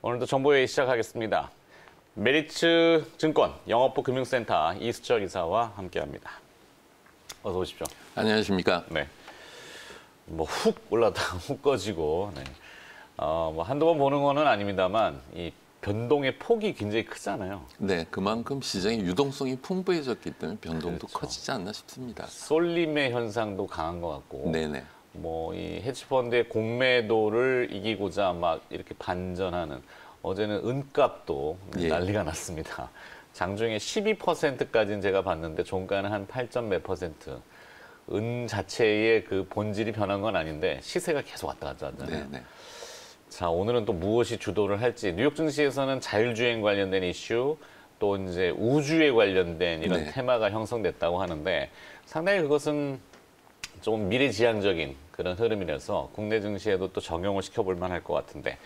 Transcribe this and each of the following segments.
오늘도 정보회의 시작하겠습니다. 메리츠 증권 영업부 금융센터 이수철 이사와 함께합니다. 어서 오십시오. 안녕하십니까? 네. 뭐 훅 올랐다가 훅 꺼지고, 네. 뭐 한두 번 보는 거는 아닙니다만 이 변동의 폭이 굉장히 크잖아요. 네, 그만큼 시장의 유동성이 풍부해졌기 때문에 변동도 그렇죠. 커지지 않나 싶습니다. 쏠림의 현상도 강한 것 같고, 네네. 뭐 이 헤지펀드의 공매도를 이기고자 막 이렇게 반전하는, 어제는 은값도 예. 난리가 났습니다. 장중에 12%까지는 제가 봤는데 종가는 한 8점 몇 %. 은 자체의 그 본질이 변한 건 아닌데 시세가 계속 왔다 갔다 하잖아요. 네네. 자, 오늘은 또 무엇이 주도를 할지. 뉴욕 증시에서는 자율주행 관련된 이슈, 또 이제 우주에 관련된 이런 네. 테마가 형성됐다고 하는데 상당히 그것은 좀 미래지향적인 그런 흐름이라서 국내 증시에도 또 적용을 시켜볼 만할 것 같은데,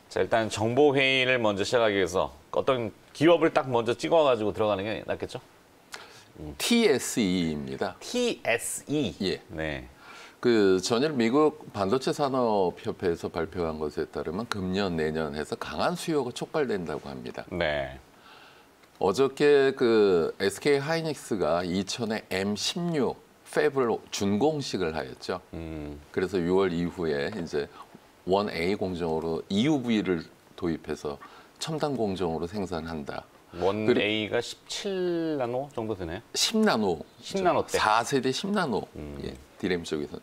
자, 일단 정보 회의를 먼저 시작하기 위해서 어떤 기업을 딱 먼저 찍어가지고 들어가는 게 낫겠죠? TSE입니다. TSE. 예. 네. 그 전일 미국 반도체 산업협회에서 발표한 것에 따르면 금년 내년 해서 강한 수요가 촉발된다고 합니다. 네. 어저께 그 SK 하이닉스가 이천의 M16 팹을 준공식을 하였죠. 그래서 6월 이후에 이제 1A 공정으로 EUV를 도입해서 첨단 공정으로 생산한다. 1A가 17나노 정도 되나요? 10나노. 10나노대. 4세대 10나노. 예, 디램 쪽에서는.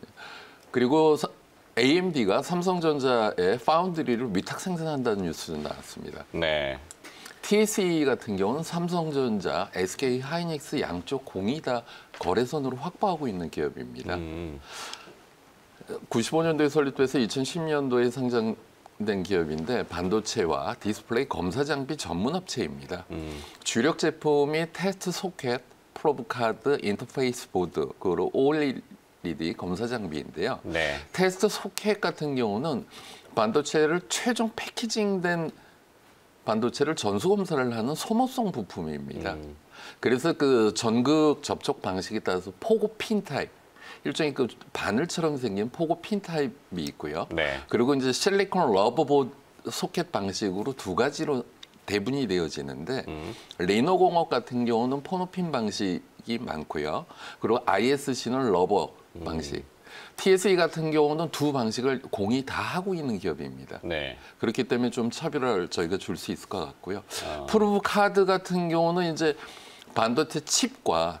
그리고 AMD가 삼성전자의 파운드리를 위탁 생산한다는 뉴스도 나왔습니다. 네. TSE 같은 경우는 삼성전자, SK 하이닉스 양쪽 공이 다 거래선으로 확보하고 있는 기업입니다. 95년도에 설립돼서 2010년도에 상장된 기업인데 반도체와 디스플레이 검사 장비 전문 업체입니다. 주력 제품이 테스트 소켓, 프로브 카드, 인터페이스 보드, 그리고 OLED 검사 장비인데요. 네. 테스트 소켓 같은 경우는 반도체를 최종 패키징된 반도체를 전수 검사를 하는 소모성 부품입니다. 그래서 그 전극 접촉 방식에 따라서 포고 핀 타입, 일종의 그 바늘처럼 생긴 포고 핀 타입이 있고요. 네. 그리고 이제 실리콘 러버보드 소켓 방식으로 두 가지로 대분이 되어지는데 리노공업 같은 경우는 포노핀 방식이 많고요. 그리고 ISC는 러버 방식. TSE 같은 경우는 두 방식을 공이 다 하고 있는 기업입니다. 네. 그렇기 때문에 좀 차별을 저희가 줄 수 있을 것 같고요. 프로브 카드 같은 경우는 이제 반도체 칩과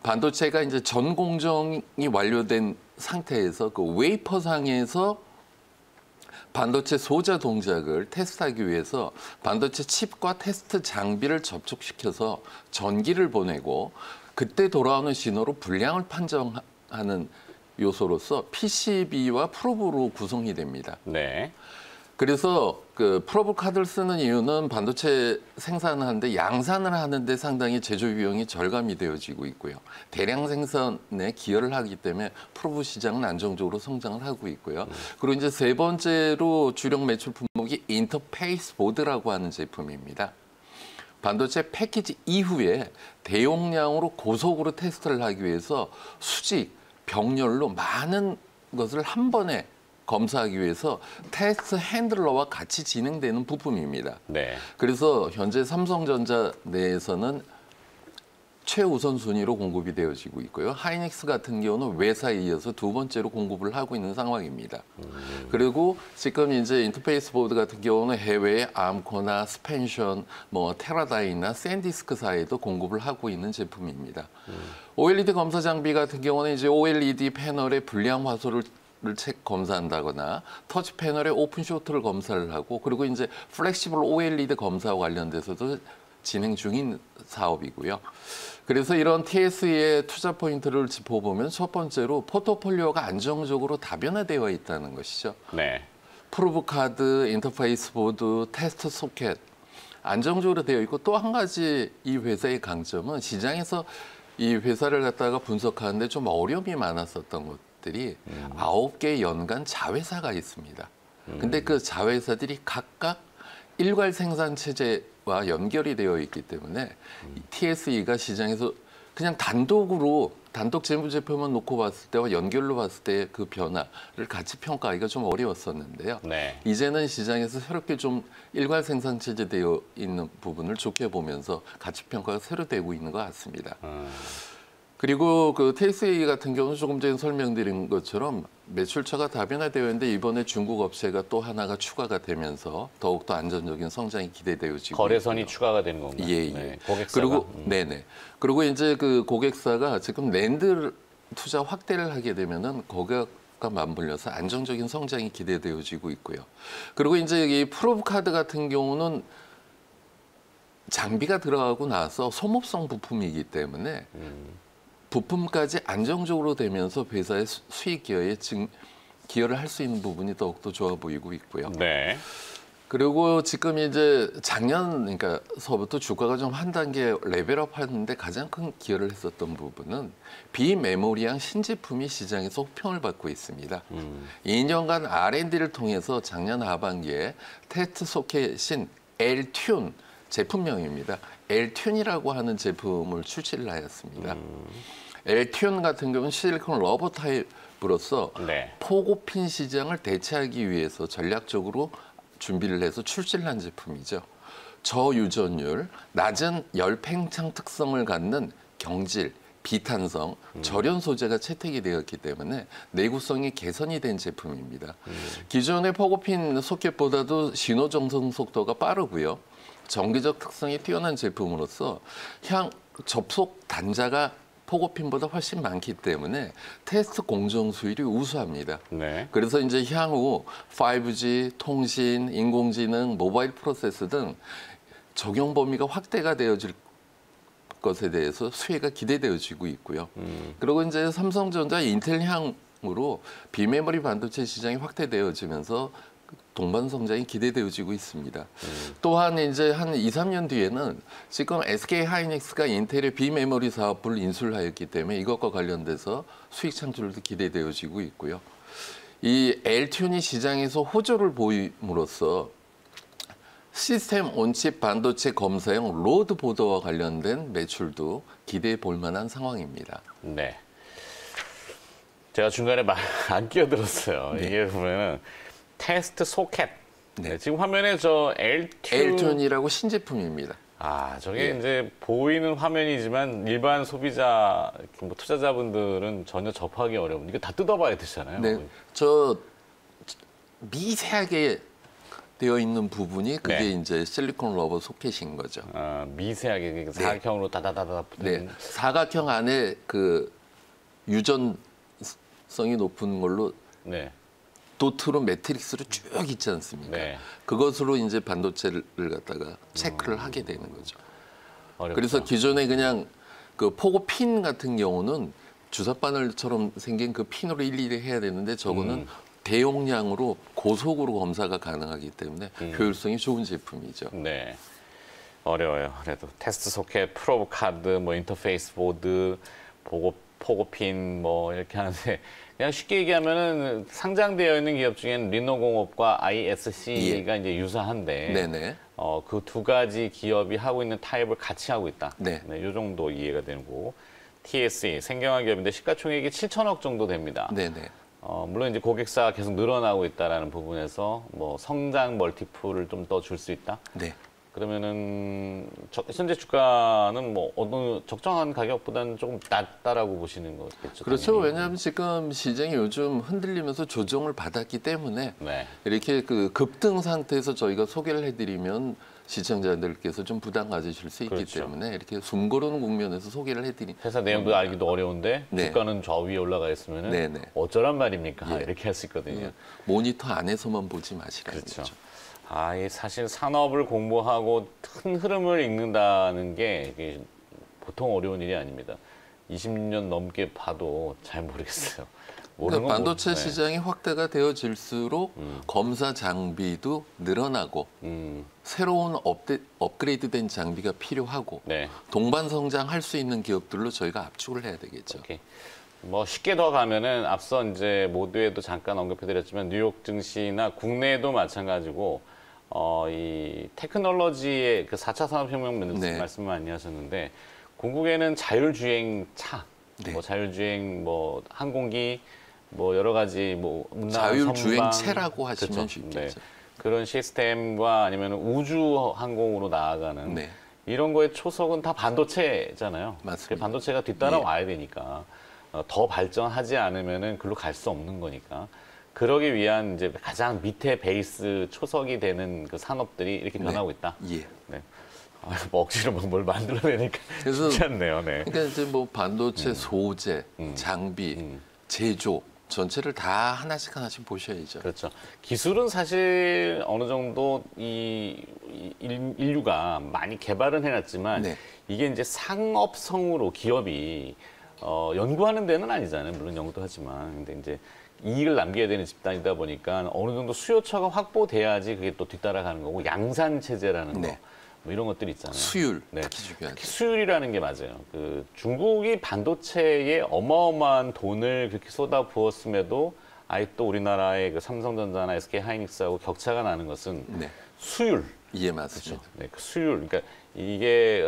반도체가 이제 전 공정이 완료된 상태에서 그 웨이퍼상에서 반도체 소자 동작을 테스트하기 위해서 반도체 칩과 테스트 장비를 접촉시켜서 전기를 보내고 그때 돌아오는 신호로 분량을 판정하는 요소로서 PCB와 프로브로 구성이 됩니다. 네. 그래서 그 프로브 카드를 쓰는 이유는 반도체 생산하는데 양산을 하는데 상당히 제조 비용이 절감이 되어지고 있고요. 대량 생산에 기여를 하기 때문에 프로브 시장은 안정적으로 성장을 하고 있고요. 그리고 이제 세 번째로 주력 매출 품목이 인터페이스 보드라고 하는 제품입니다. 반도체 패키지 이후에 대용량으로 고속으로 테스트를 하기 위해서 수직, 병렬로 많은 것을 한 번에 검사하기 위해서 테스트 핸들러와 같이 진행되는 부품입니다. 네. 그래서 현재 삼성전자 내에서는 최우선 순위로 공급이 되어지고 있고요. 하이닉스 같은 경우는 외사에 이어서 두 번째로 공급을 하고 있는 상황입니다. 그리고 지금 이제 인터페이스 보드 같은 경우는 해외에 암코나 스펜션, 뭐 테라다이나 샌디스크사에도 공급을 하고 있는 제품입니다. OLED 검사 장비 같은 경우는 이제 OLED 패널의 불량 화소를 검사한다거나 터치 패널의 오픈 쇼트를 검사를 하고 그리고 이제 플렉시블 OLED 검사와 관련돼서도 진행 중인 사업이고요. 그래서 이런 TSE의 투자 포인트를 짚어보면 첫 번째로 포트폴리오가 안정적으로 다변화되어 있다는 것이죠. 네. 프로브 카드, 인터페이스 보드, 테스트 소켓 안정적으로 되어 있고 또 한 가지 이 회사의 강점은 시장에서 이 회사를 갖다가 분석하는데 좀 어려움이 많았었던 것들이 9개 연간 자회사가 있습니다. 근데 그 자회사들이 각각 일괄 생산 체제와 연결이 되어 있기 때문에 TSE가 시장에서 그냥 단독으로 단독 재무제표만 놓고 봤을 때와 연결로 봤을 때 그 변화를 같이 평가하기가 좀 어려웠었는데요. 네. 이제는 시장에서 새롭게 좀 일괄 생산 체제되어 있는 부분을 좋게 보면서 가치 평가가 새로 되고 있는 것 같습니다. 그리고 그 TSA 같은 경우는 조금 전에 설명드린 것처럼 매출처가 다변화되어 있는데 이번에 중국 업체가 또 하나가 추가가 되면서 더욱더 안정적인 성장이 기대되어지고 거래선이 있고요. 추가가 되는 건가요? 예, 예. 네. 고객사가. 그리고 네네. 그리고 이제 그 고객사가 지금 랜드 투자 확대를 하게 되면은 고객과 맞물려서 안정적인 성장이 기대되어지고 있고요. 그리고 이제 이 프로브 카드 같은 경우는 장비가 들어가고 나서 소모성 부품이기 때문에 부품까지 안정적으로 되면서 회사의 수익 기여에 기여를 할 수 있는 부분이 더욱더 좋아 보이고 있고요. 네. 그리고 지금 이제 작년 그러니까서부터 주가가 좀 한 단계 레벨업 하는데 가장 큰 기여를 했었던 부분은 비메모리형 신제품이 시장에서 호평을 받고 있습니다. 2년간 R&D를 통해서 작년 하반기에 테스트 소켓인 L튠 제품명입니다. L튠이라고 하는 제품을 출시를 하였습니다. L튠 같은 경우는 실리콘 러버 타입으로서 네. 포고핀 시장을 대체하기 위해서 전략적으로 준비를 해서 출시를 한 제품이죠. 저유전율, 낮은 열팽창 특성을 갖는 경질, 비탄성, 절연 소재가 채택이 되었기 때문에 내구성이 개선이 된 제품입니다. 기존의 포고핀 소켓보다도 신호 정성 속도가 빠르고요. 전기적 특성이 뛰어난 제품으로서 접속 단자가 포고핀보다 훨씬 많기 때문에 테스트 공정 수율이 우수합니다. 네. 그래서 이제 향후 5G, 통신, 인공지능, 모바일 프로세스 등 적용 범위가 확대가 되어질 것에 대해서 수혜가 기대되어지고 있고요. 그리고 이제 삼성전자, 인텔 향으로 비메모리 반도체 시장이 확대되어지면서 동반 성장이 기대되어지고 있습니다. 또한 이제 한 2, 3년 뒤에는 지금 SK 하이닉스가 인텔의 비메모리 사업부를 인수하였기 때문에 이것과 관련돼서 수익 창출도 기대되어지고 있고요. 이 L튠이 시장에서 호조를 보임으로써 시스템 온칩 반도체 검사용 로드 보더와 관련된 매출도 기대해 볼 만한 상황입니다. 네. 제가 중간에 말 안 끼어들었어요. 네. 이게 보면은 테스트 소켓. 네. 지금 화면에 저 L튠이라고 신제품입니다. 아, 저게 예. 이제 보이는 화면이지만 일반 소비자, 뭐 투자자분들은 전혀 접하기 어려운. 이거 다 뜯어봐야 되잖아요. 네, 저 미세하게 되어 있는 부분이 그게 네. 이제 실리콘 러버 소켓인 거죠. 아, 미세하게 사각형으로 다다다다 붙는. 네, 사각형 안에 그 유전성이 높은 걸로 네. 도트로 매트릭스로 쭉 있지 않습니까? 네. 그것으로 이제 반도체를 갖다가 체크를 하게 되는 거죠. 어렵죠. 그래서 기존에 그냥 그 포고 핀 같은 경우는 주사 바늘처럼 생긴 그 핀으로 일일이 해야 되는데 저거는 대용량으로 고속으로 검사가 가능하기 때문에 효율성이 좋은 제품이죠. 네. 어려워요. 그래도 테스트 소켓, 프로브 카드, 뭐 인터페이스 보드, 포고핀 뭐 이렇게 하는데 그냥 쉽게 얘기하면은 상장되어 있는 기업 중에는 리노공업과 ISC가 이제 유사한데 네네. 그 두 가지 기업이 하고 있는 타입을 같이 하고 있다. 네. 네, 이 정도 이해가 되고 TSE 생경한 기업인데 시가총액이 7천억 정도 됩니다. 네네. 물론 이제 고객사가 계속 늘어나고 있다라는 부분에서 뭐 성장 멀티플을 좀 더 줄 수 있다. 네. 그러면은 현재 주가는 뭐 어느 적정한 가격보다는 조금 낮다라고 보시는 거겠죠. 그렇죠. 당연히. 왜냐하면 지금 시장이 요즘 흔들리면서 조정을 받았기 때문에 네. 이렇게 그 급등 상태에서 저희가 소개를 해드리면 시청자들께서 좀 부담 가지실 수 있기 그렇죠. 때문에 이렇게 숨 고르는 국면에서 소개를 해드리. 회사 내용도 알기도 어려운데 네. 주가는 저 위에 올라가 있으면은 네, 네. 어쩌란 말입니까? 예. 이렇게 할 수 있거든요. 예, 모니터 안에서만 보지 마시라는 그렇죠. 거죠. 이 사실 산업을 공부하고 큰 흐름을 읽는다는 게 이게 보통 어려운 일이 아닙니다. 20년 넘게 봐도 잘 모르겠어요. 모르는 그러니까 건 반도체 네. 시장이 확대가 되어질수록 검사 장비도 늘어나고 새로운 업그레이드된 장비가 필요하고 네. 동반 성장할 수 있는 기업들로 저희가 압축을 해야 되겠죠. 오케이. 뭐 쉽게 더 가면은 앞서 이제 모두에도 잠깐 언급해드렸지만 뉴욕 증시나 국내에도 마찬가지고 이 테크놀로지의 그 4차 산업혁명 네. 말씀 많이 하셨는데 궁극에는 자율주행 차 네. 뭐 자율주행, 뭐 항공기, 뭐 여러 가지 뭐 자율주행체라고 하시면 그렇죠. 쉽겠죠. 그런 시스템과 아니면 우주 항공으로 나아가는 네. 이런 거의 초석은 다 반도체잖아요. 맞습니다. 그 반도체가 뒤따라와야 되니까 더 발전하지 않으면은 글로 갈 수 없는 거니까. 그러기 위한 이제 가장 밑에 베이스 초석이 되는 그 산업들이 이렇게 변하고 있다. 예. 네. 뭐 억지로 뭘 만들어내니까 그래서 쉽지 않네요. 네. 그러니까 이제 뭐 반도체 소재, 장비, 제조 전체를 다 하나씩 보셔야죠. 그렇죠. 기술은 사실 어느 정도 인류가 많이 개발은 해놨지만 네. 이게 이제 상업성으로 기업이 연구하는 데는 아니잖아요. 물론 연구도 하지만 근데 이제 이익을 남겨야 되는 집단이다 보니까 어느 정도 수요처가 확보돼야지 그게 또 뒤따라가는 거고 양산 체제라는 네. 거. 뭐 이런 것들이 있잖아요. 수율 네. 특히 중요하죠. 특히 수율이라는 게 맞아요. 그 중국이 반도체에 어마어마한 돈을 그렇게 쏟아 부었음에도 아직도 우리나라의 그 삼성전자나 SK 하이닉스하고 격차가 나는 것은 네. 수율. 예, 맞습니다. 네, 그 수율. 그러니까 이게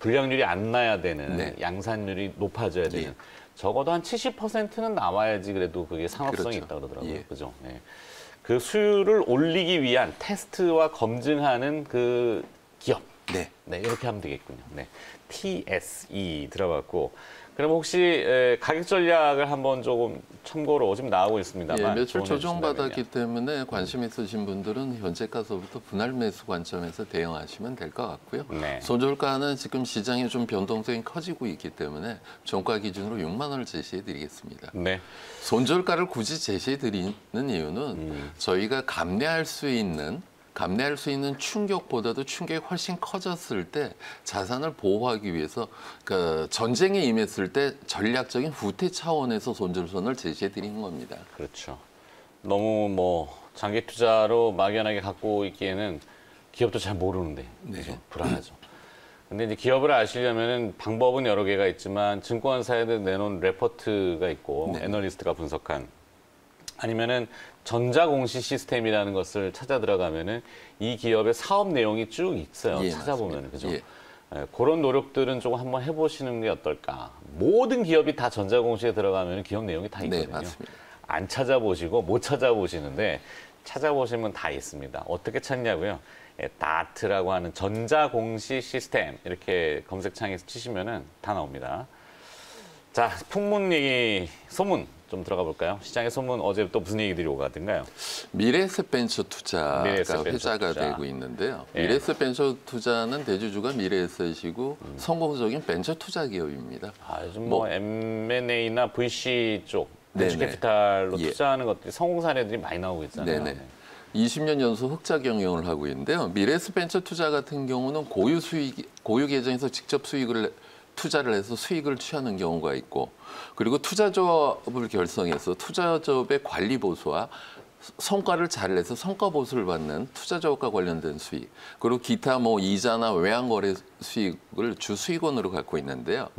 불량률이 안 나야 되는 네. 양산율이 높아져야 되는 예. 적어도 한 70%는 나와야지 그래도 그게 상업성이 그렇죠. 있다고 그러더라고요. 예. 그죠? 네. 그 수율을 올리기 위한 테스트와 검증하는 그 기업. 네. 네, 이렇게 하면 되겠군요. 네. TSE 들어갔고. 그럼 혹시 가격 전략을 한번 조금 참고로 지금 나오고 있습니다만. 예, 매출 조언해 조정받았기 주신다면요. 때문에 관심 있으신 분들은 현재가서부터 분할 매수 관점에서 대응하시면 될 것 같고요. 네. 손절가는 지금 시장에 좀 변동성이 커지고 있기 때문에 종가 기준으로 6만 원을 제시해 드리겠습니다. 네. 손절가를 굳이 제시해 드리는 이유는 저희가 감내할 수 있는 충격보다도 충격이 훨씬 커졌을 때 자산을 보호하기 위해서 그 전쟁에 임했을 때 전략적인 후퇴 차원에서 손절선을 제시해 드린 겁니다. 그렇죠. 너무 뭐 장기 투자로 막연하게 갖고 있기에는 기업도 잘 모르는데 네. 그죠? 불안하죠. 근데 이제 기업을 아시려면은 방법은 여러 개가 있지만 증권사에도 내놓은 레포트가 있고 네. 애널리스트가 분석한 아니면은 전자공시 시스템이라는 것을 찾아 들어가면은 이 기업의 사업 내용이 쭉 있어요. 예, 찾아보면은 맞습니다. 그죠? 예. 그런 노력들은 조금 한번 해보시는 게 어떨까. 모든 기업이 다 전자공시에 들어가면 기업 내용이 다 네, 있거든요. 맞습니다. 안 찾아보시고 못 찾아보시는데 찾아보시면 다 있습니다. 어떻게 찾냐고요? 다트라고 하는 전자공시 시스템 이렇게 검색창에서 치시면은 다 나옵니다. 자, 풍문 얘기, 소문 좀 들어가 볼까요? 시장의 소문 어제 또 무슨 얘기들이 오가던가요? 미래에셋 벤처 투자가 미래에셋 벤처 회자가 투자. 되고 있는데요. 예. 미래에셋 벤처 투자는 대주주가 미래에셋이고 성공적인 벤처 투자 기업입니다. 요즘 뭐 M&A나 VC 쪽 벤처 네네. 캐피탈로 예. 투자하는 것들이 성공 사례들이 많이 나오고 있잖아요. 네네. 20년 연속 흑자 경영을 하고 있는데요. 미래에셋 벤처 투자 같은 경우는 고유 계정에서 직접 투자를 해서 수익을 취하는 경우가 있고, 그리고 투자조합을 결성해서 투자조합의 관리 보수와 성과를 잘 내서 성과 보수를 받는 투자조합과 관련된 수익, 그리고 기타 뭐 이자나 외환거래 수익을 주 수익원으로 갖고 있는데요.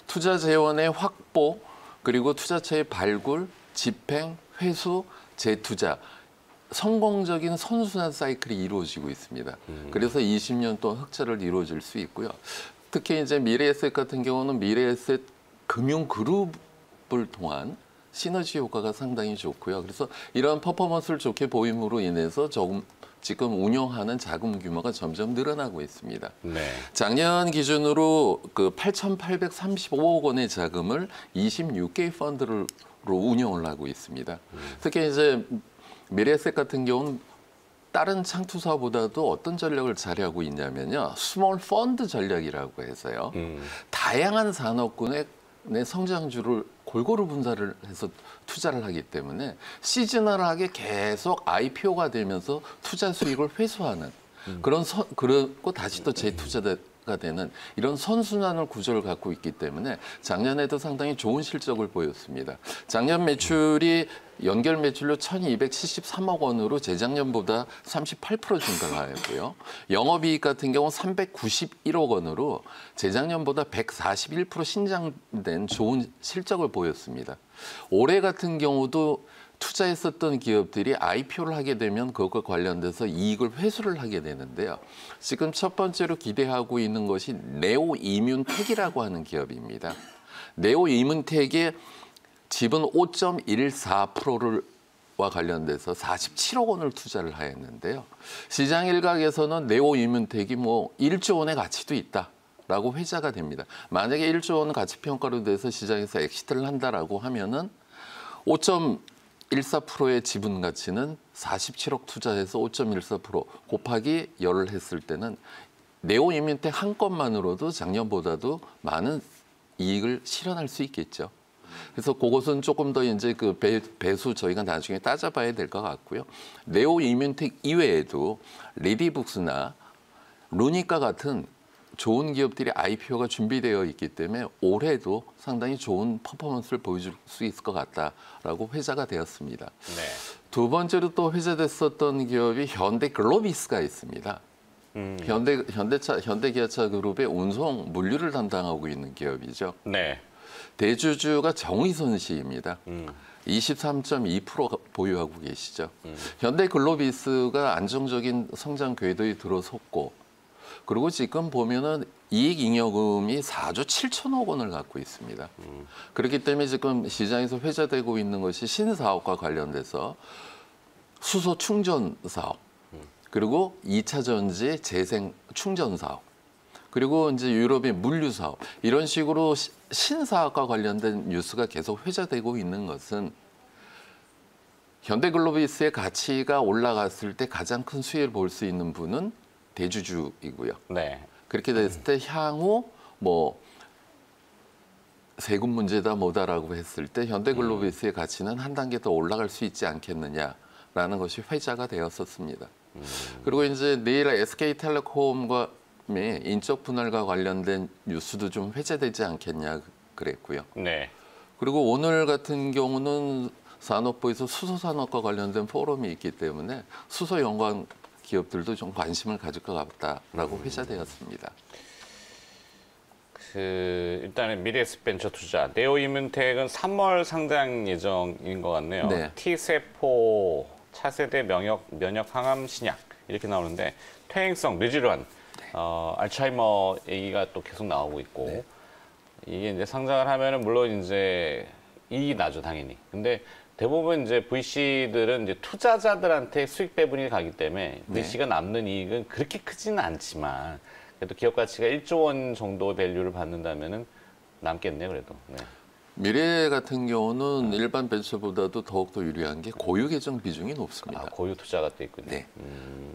투자 재원의 확보, 그리고 투자처의 발굴, 집행, 회수, 재투자, 성공적인 선순환 사이클이 이루어지고 있습니다. 그래서 20년 동안 흑자를 이루어질 수 있고요. 특히 이제 미래에셋 같은 경우는 미래에셋 금융그룹을 통한 시너지 효과가 상당히 좋고요. 그래서 이런 퍼포먼스를 좋게 보임으로 인해서 지금 운영하는 자금 규모가 점점 늘어나고 있습니다. 네. 작년 기준으로 그 8,835억 원의 자금을 26개의 펀드로 운영을 하고 있습니다. 특히 이제 미래에셋 같은 경우는 다른 창투사보다도 어떤 전략을 잘하고 있냐면요. 스몰 펀드 전략이라고 해서요. 다양한 산업군의 성장주를 골고루 분사를 해서 투자를 하기 때문에 시즈널하게 계속 IPO가 되면서 투자 수익을 회수하는 그리고 다시 또 재투자가 되는 이런 선순환을 구조를 갖고 있기 때문에 작년에도 상당히 좋은 실적을 보였습니다. 작년 매출이 연결 매출로 1,273억 원으로 재작년보다 38% 증가하였고요. 영업이익 같은 경우 391억 원으로 재작년보다 141% 신장된 좋은 실적을 보였습니다. 올해 같은 경우도 투자했었던 기업들이 IPO를 하게 되면 그것과 관련돼서 이익을 회수를 하게 되는데요. 지금 첫 번째로 기대하고 있는 것이 네오 이뮨텍이라고 하는 기업입니다. 네오 이문텍의 지분 5.14%를 와 관련돼서 47억 원을 투자를 하였는데요. 시장 일각에서는 네오 이문텍이 뭐 1조 원의 가치도 있다라고 회자가 됩니다. 만약에 1조 원 가치 평가로 돼서 시장에서 엑시트를 한다라고 하면은 5.14%의 지분 가치는 47억 투자해서 5.14% 곱하기 열을 했을 때는 네오 이문텍 한 건만으로도 작년보다도 많은 이익을 실현할 수 있겠죠. 그래서 그것은 조금 더 이제 그 배수 저희가 나중에 따져봐야 될 것 같고요. 네오 이문텍 이외에도 레디북스나 루니카 같은 좋은 기업들이 IPO가 준비되어 있기 때문에 올해도 상당히 좋은 퍼포먼스를 보여줄 수 있을 것 같다라고 회자가 되었습니다. 네. 두 번째로 또 회자됐었던 기업이 현대글로비스가 있습니다. 현대기아차 그룹의 운송 물류를 담당하고 있는 기업이죠. 네. 대주주가 정의선 씨입니다. 23.2% 보유하고 계시죠. 현대글로비스가 안정적인 성장 궤도에 들어섰고, 그리고 지금 보면은 이익잉여금이 4조 7천억 원을 갖고 있습니다. 그렇기 때문에 지금 시장에서 회자되고 있는 것이 신사업과 관련돼서 수소 충전 사업, 그리고 2차 전지 재생 충전 사업, 그리고 이제 유럽의 물류 사업, 이런 식으로 신사업과 관련된 뉴스가 계속 회자되고 있는 것은 현대글로비스의 가치가 올라갔을 때 가장 큰 수혜를 볼 수 있는 분은 대주주이고요. 네. 그렇게 됐을 때 향후 뭐 세금 문제다 뭐다라고 했을 때 현대글로비스의 가치는 한 단계 더 올라갈 수 있지 않겠느냐라는 것이 회자가 되었었습니다. 그리고 이제 내일 SK텔레콤과 인적 분할과 관련된 뉴스도 좀 회자되지 않겠냐 그랬고요. 네. 그리고 오늘 같은 경우는 산업부에서 수소 산업과 관련된 포럼이 있기 때문에 수소 연관 기업들도 좀 관심을 가질 것 같다라고 회자되었습니다. 일단은 미래에셋벤처 투자 네오 이문텍은 3월 상장 예정인 것 같네요. 네. T세포 차세대 면역 항암 신약 이렇게 나오는데 퇴행성 뇌질환, 알츠하이머 얘기가 또 계속 나오고 있고 네. 이게 이제 상장을 하면은 물론 이제 이익이 나죠 당연히. 근데 대부분 이제 VC들은 이제 투자자들한테 수익 배분이 가기 때문에 VC가 남는 이익은 그렇게 크지는 않지만 그래도 기업 가치가 1조 원 정도 밸류를 받는다면은 남겠네요 그래도. 네. 미래 같은 경우는 일반 벤처보다도 더욱더 유리한 게 고유 계정 비중이 높습니다. 고유 투자가 또 있군요. 네.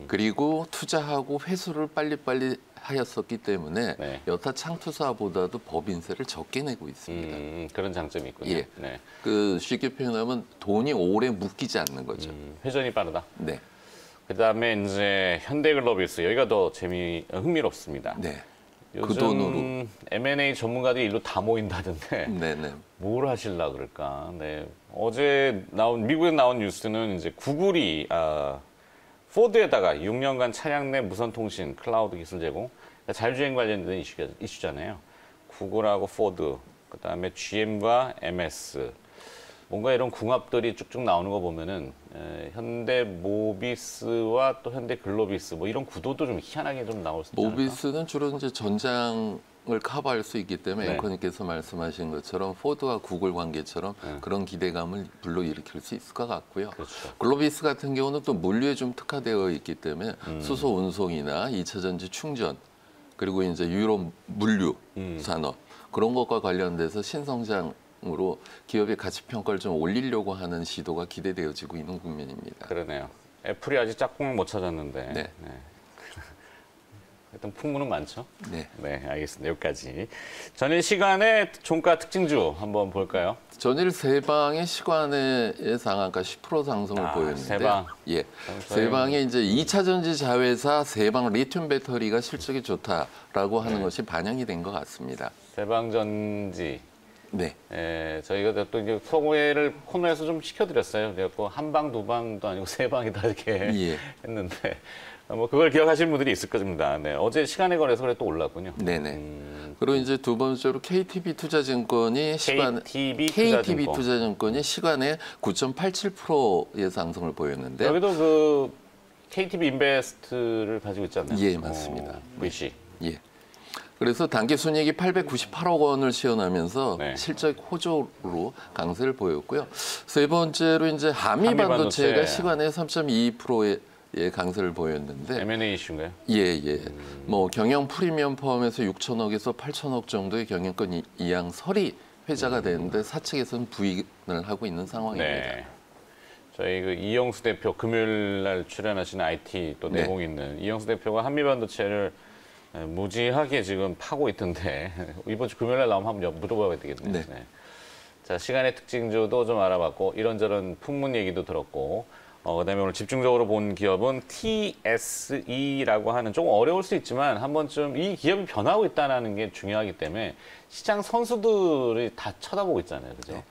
그리고 투자하고 회수를 빨리빨리 하였었기 때문에 네. 여타 창투사보다도 법인세를 적게 내고 있습니다. 그런 장점이 있군요. 예. 네. 그 쉽게 표현하면 돈이 오래 묶이지 않는 거죠. 회전이 빠르다. 네. 그다음에 이제 현대글로비스 여기가 더 흥미롭습니다. 네. 요즘 그 돈으로 M&A 전문가들이 일로 다 모인다던데 네네. 뭘 하실라 그럴까? 네. 어제 미국에 나온 뉴스는 이제 구글이 포드에다가 6년간 차량 내 무선 통신 클라우드 기술 제공, 그러니까 자율주행 관련된 이슈잖아요. 구글하고 포드, 그다음에 GM과 MS, 뭔가 이런 궁합들이 쭉쭉 나오는 거 보면은 현대모비스와 또 현대글로비스 뭐 이런 구도도 좀 희한하게 좀 나올 수 있지 않을까? 모비스는 주로 이제 전장을 커버할 수 있기 때문에 네. 앵커님께서 말씀하신 것처럼 포드와 구글 관계처럼 그런 기대감을 불러일으킬 수 있을 것 같고요. 그렇죠. 글로비스 같은 경우는 또 물류에 좀 특화되어 있기 때문에 수소 운송이나 2차 전지 충전, 그리고 이제 유럽 물류 산업, 그런 것과 관련돼서 신성장으로 기업의 가치 평가를 좀 올리려고 하는 시도가 기대되어지고 있는 국면입니다. 그러네요. 애플이 아직 짝꿍을 못 찾았는데. 네. 일단 풍문은 많죠. 네. 네, 알겠습니다. 여기까지. 전일 시간에 종가 특징주 한번 볼까요? 전일 세방의 시간의 상한가 10% 상승을 보였는데, 세방. 예, 세방의 이제 2차 전지 자회사 세방 리튬 배터리가 실적이 좋다라고 하는 것이 반영이 된 것 같습니다. 세방전지. 네, 저희가 또 이제 소개를 코너에서 좀 시켜드렸어요. 그래갖고 한 방, 두 방도 아니고 세 방이다 이렇게 예. 했는데 뭐 그걸 기억하시는 분들이 있을 겁니다. 네, 어제 시간에 걸려서 그래 또 올랐군요. 네네. 그리고 이제 두 번째로 KTB 투자증권이 KTB 투자증권이 시간에 9.87%의 상승을 보였는데, 여기도 그 KTB 인베스트를 가지고 있지 않나요? 예, 맞습니다. VC. 예. 그래서 단기 순이익이 898억 원을 시현하면서 네. 실적 호조로 강세를 보였고요. 세 번째로 이제 한미 한미 반도체가 반도체. 시간에 3.22%의 강세를 보였는데 M&A 이슈인가요? 예. 뭐 경영 프리미엄 포함해서 6천억에서 8천억 정도의 경영권 이양설이 회자가 되는데 사측에서는 부인을 하고 있는 상황입니다. 네. 저희 그 이영수 대표 금요일 날 출연하시는 IT 또 네. 내공 있는 이영수 대표가 한미 반도체를 무지하게 지금 파고 있던데 이번 주 금요일 날 나오면 한번 물어봐야 되겠네요. 네. 네. 자, 시간의 특징주도 좀 알아봤고 이런저런 풍문 얘기도 들었고 그다음에 오늘 집중적으로 본 기업은 TSE라고 하는 조금 어려울 수 있지만 한 번쯤 이 기업이 변하고 있다는 게 중요하기 때문에 시장 선수들이 다 쳐다보고 있잖아요. 그죠? 네.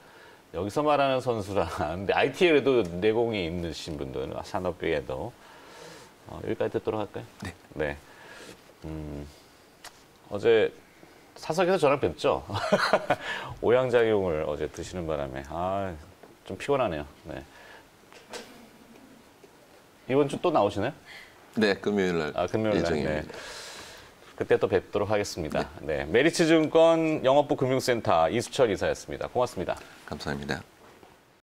여기서 말하는 선수라 근데 IT에도 내공이 있으신 분들 산업계에도 여기까지 듣도록 할까요? 네. 네. 어제 사석에서 저랑 뵙죠. 오양작용을 어제 드시는 바람에 좀 피곤하네요. 네. 이번 주 또 나오시나요? 네, 금요일 날 금요일 날. 예정입니다. 네. 그때 또 뵙도록 하겠습니다. 네. 메리츠증권 영업부 금융센터 이수철 이사였습니다. 고맙습니다. 감사합니다.